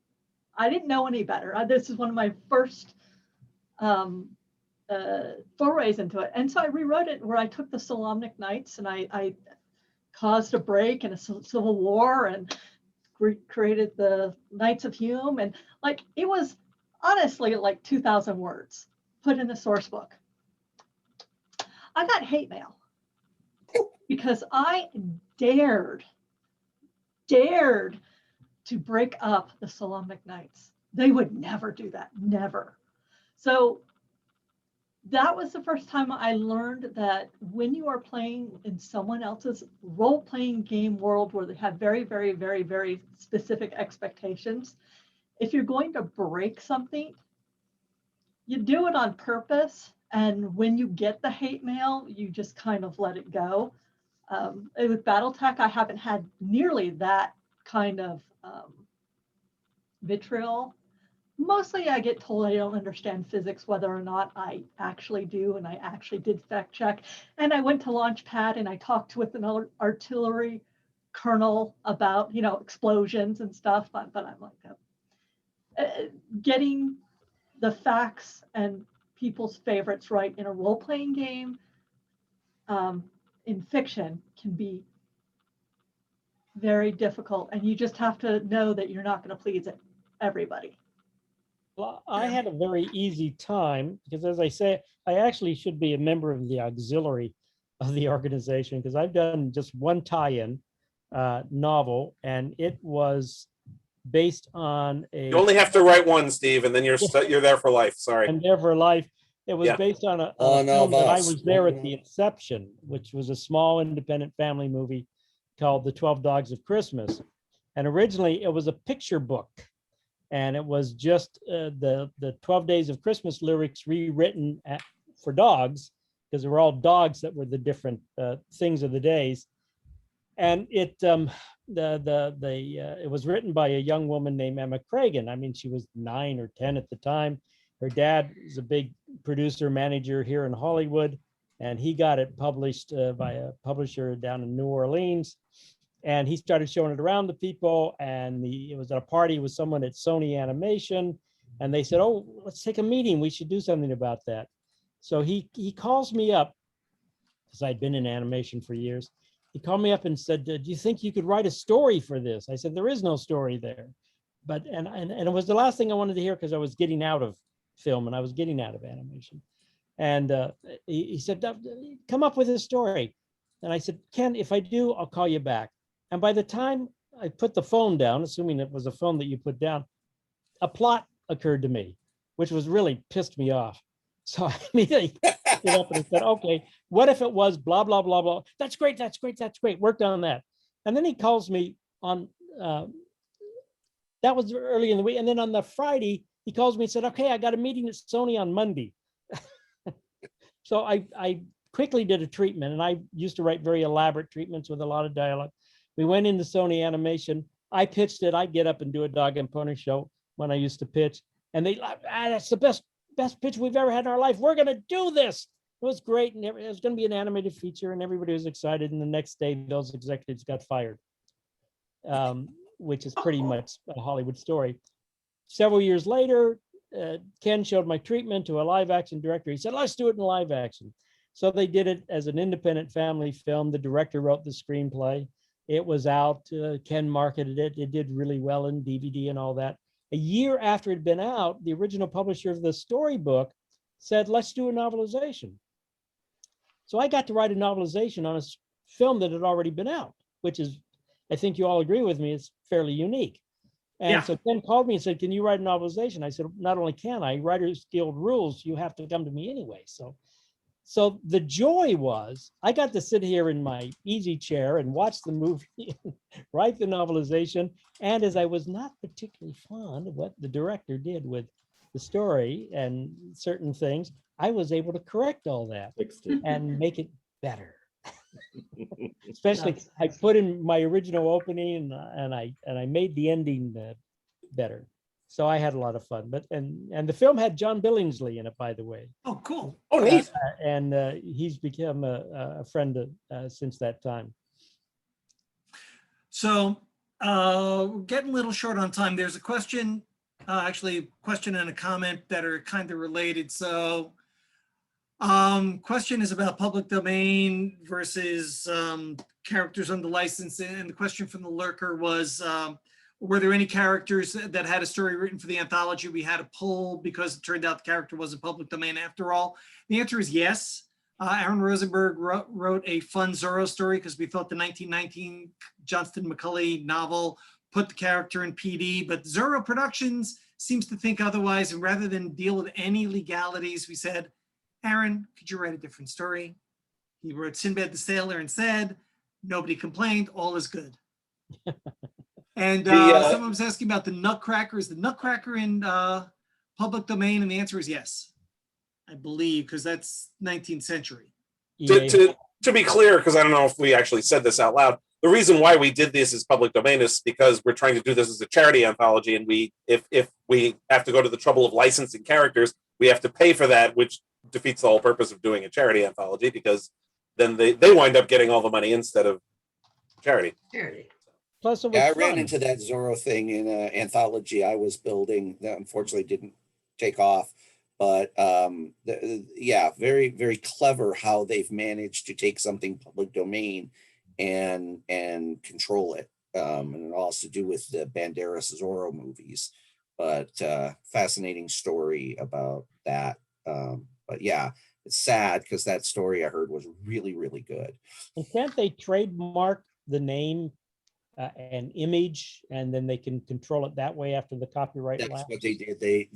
I didn't know any better. This is one of my first forays into it. And so I rewrote it where I took the Solamnic Knights and I caused a break and a civil war and created the Knights of Hume. And like, it was honestly like 2,000 words put in the source book. I got hate mail because I dared to break up the Solamnic Knights. They would never do that, never. So that was the first time I learned that when you are playing in someone else's role-playing game world where they have very, very, very, very specific expectations, if you're going to break something, you do it on purpose. And when you get the hate mail, you just kind of let it go. With Battletech, I haven't had nearly that kind of vitriol. Mostly I get told I don't understand physics, whether or not I actually do, and I actually did fact check. And I went to Launchpad and I talked with an artillery colonel about, you know, explosions and stuff, but I'm like, getting the facts and people's favorites right in a role-playing game in fiction can be very difficult, and you just have to know that you're not going to please everybody. Well, I had a very easy time because, as I say, I actually should be a member of the auxiliary of the organization because I've done just one tie-in novel, and it was based on a. You only have to write one, Steve, and then you're there for life. Sorry. And there for life. It was based on a film that I was there at the inception, which was a small independent family movie called The 12 Dogs of Christmas. And originally it was a picture book. And it was just the 12 Days of Christmas lyrics rewritten for dogs because they were all dogs that were the different things of the days. And it was written by a young woman named Emma Cragen. I mean, she was 9 or 10 at the time. Her dad is a big producer manager here in Hollywood, and he got it published by a publisher down in New Orleans. And he started showing it around to people, and it was at a party with someone at Sony Animation, and they said, "Oh, let's take a meeting. We should do something about that." So he calls me up, because I'd been in animation for years. He called me up and said, "Do you think you could write a story for this?" I said, "There is no story there." But and it was the last thing I wanted to hear, because I was getting out of film and I was getting out of animation. And he said, "Come up with a story." And I said, "Ken, if I do, I'll call you back." And by the time I put the phone down, assuming it was a phone that you put down, a plot occurred to me, which was really pissed me off. So I immediately get up and said, "Okay, what if it was blah, blah, blah, blah? That's great, that's great, that's great. Worked on that." And then he calls me on, that was early in the week. And then on the Friday, he calls me and said, "Okay, I got a meeting at Sony on Monday." So I quickly did a treatment, and I used to write very elaborate treatments with a lot of dialogue. We went into Sony Animation. I pitched it. I'd get up and do a dog and pony show when I used to pitch. And they, "That's the best pitch we've ever had in our life. We're going to do this." It was great. And it was going to be an animated feature, and everybody was excited. And the next day, those executives got fired, which is pretty much a Hollywood story. Several years later, Ken showed my treatment to a live action director. He said, "Let's do it in live action." So they did it as an independent family film. The director wrote the screenplay. It was out. Ken marketed it. It did really well in DVD and all that. A year after it had been out, the original publisher of the storybook said, "Let's do a novelization." So I got to write a novelization on a film that had already been out, which is, I think you all agree with me, it's fairly unique. And Yeah. so Ken called me and said, "Can you write a novelization?" I said, "Not only can I, Writers Guild rules, you have to come to me anyway." So the joy was, I got to sit here in my easy chair and watch the movie, write the novelization. And as I was not particularly fond of what the director did with the story and certain things, I was able to correct all that Fixed it. and make it better. Especially, I put in my original opening and I made the ending better. So I had a lot of fun. But and the film had John Billingsley in it, by the way. Oh, cool. Oh, neat. And he's become a friend since that time. So we're getting a little short on time. There's a question, actually a question and a comment that are kind of related. So question is about public domain versus characters under license. And the question from the lurker was, were there any characters that had a story written for the anthology we had to pull because it turned out the character wasn't public domain after all? The answer is yes. Aaron Rosenberg wrote a fun Zorro story because we thought the 1919 Johnston McCulley novel put the character in PD, but Zorro Productions seems to think otherwise. And rather than deal with any legalities, we said, "Aaron, could you write a different story?" He wrote Sinbad the Sailor and said, "Nobody complained, all is good." And someone was asking about the Nutcracker. Is the Nutcracker in public domain? And the answer is yes, I believe, because that's 19th century. To be clear, because I don't know if we actually said this out loud, the reason why we did this as public domain is because we're trying to do this as a charity anthology, and if we have to go to the trouble of licensing characters, we have to pay for that, which defeats the whole purpose of doing a charity anthology, because then they wind up getting all the money instead of charity. Plus, it was Yeah, I fun. ran into that Zorro thing in an anthology I was building that unfortunately didn't take off. But yeah, very, very clever how they've managed to take something public domain and control it. And it all has to do with the Banderas Zorro movies. But fascinating story about that. But yeah, it's sad because that story I heard was really, really good. And can't they trademark the name and image, and then they can control it that way after the copyright That's lapse? what they did. They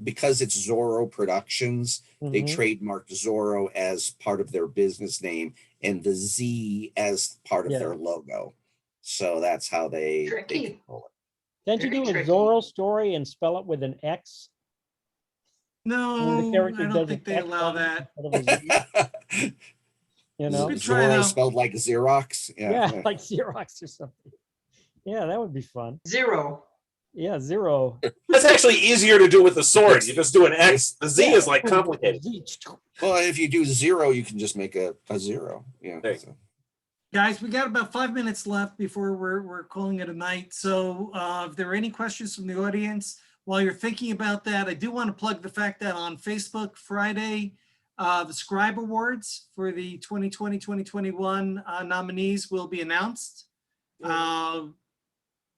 because it's Zorro Productions, they trademarked Zorro as part of their business name and the Z as part of their logo. So that's how they control it. Can't you do a Zorro story and spell it with an X? No, I character don't does think a they text allow line that. instead of a Z, You know, Good try, though. Zorro spelled like Xerox. yeah, like Xerox or something. Yeah, that would be fun. Zero. Yeah, zero. That's actually easier to do with the sword. You just do an X. The Z is like complicated. Well, if you do zero, you can just make a zero. Yeah. There you so. Guys, we got about 5 minutes left before we're calling it a night. So if there are any questions from the audience, while you're thinking about that, I do want to plug the fact that on Facebook Friday, the Scribe Awards for the 2020-2021 nominees will be announced.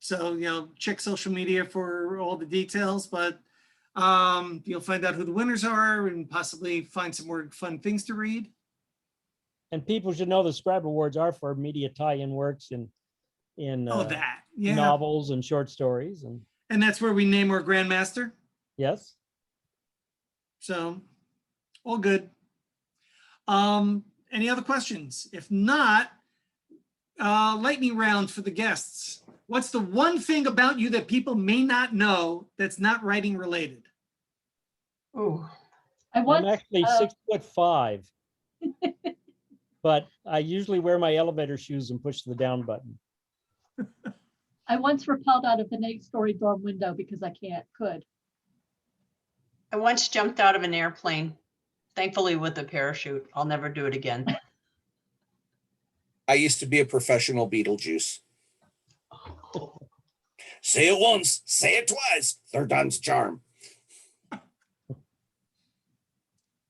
So, check social media for all the details, but you'll find out who the winners are and possibly find some more fun things to read. And people should know the Scribe Awards are for media tie-in works in novels and short stories. And that's where we name our Grandmaster. Yes. So, all good. Any other questions? If not, lightning round for the guests. What's the one thing about you that people may not know that's not writing related? Oh, I'm actually 6'5", but I usually wear my elevator shoes and push the down button. I once rappelled out of an 8-story dorm window because I could. I once jumped out of an airplane, thankfully with a parachute. I'll never do it again. I used to be a professional Beetlejuice. Say it once, say it twice. Third time's a charm.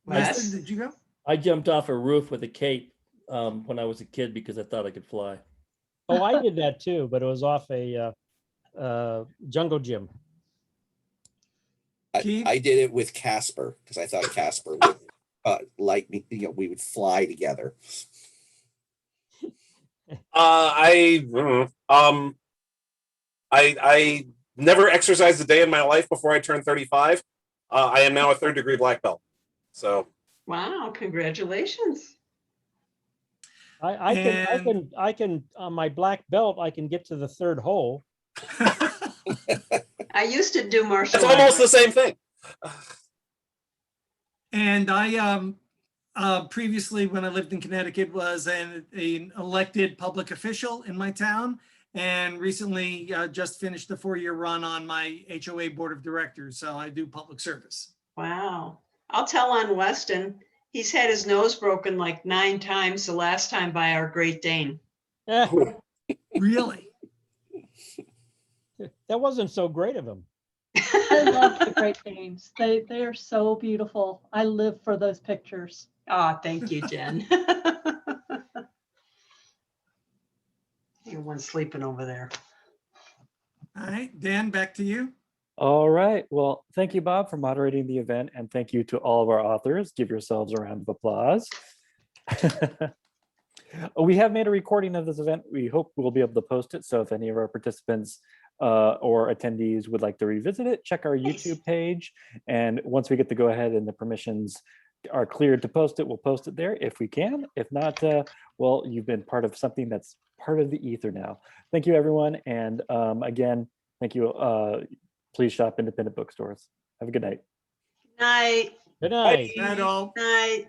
Weston, did you go? I jumped off a roof with a cape when I was a kid because I thought I could fly. Oh, I did that too, but it was off a jungle gym. I did it with Casper because I thought Casper would like me. We would fly together. I never exercised a day in my life before I turned 35. I am now a 3rd-degree black belt. So wow, congratulations. I can on my black belt, I can get to the 3rd hole. I used to do martial it's arts. almost the same thing. And I previously, when I lived in Connecticut, was an elected public official in my town, and recently just finished a 4-year run on my HOA board of directors. So I do public service. Wow. I'll tell on Weston. He's had his nose broken like 9 times, the last time by our Great Dane. Really? That wasn't so great of him. I love the Great Danes. They are so beautiful. I live for those pictures. Oh, thank you, Jen. You're one sleeping over there. All right, Dan, back to you. All right. Well, thank you, Bob, for moderating the event, and thank you to all of our authors. Give yourselves a round of applause. We have made a recording of this event. We hope we'll be able to post it. So if any of our participants or attendees would like to revisit it, check our YouTube page. And once we get the go ahead and the permissions are cleared to post it, we'll post it there if we can. If not, well, you've been part of something that's part of the ether now. Thank you, everyone. And again, thank you. Please shop independent bookstores. Have a good night. Night. Good night. Night all. Night.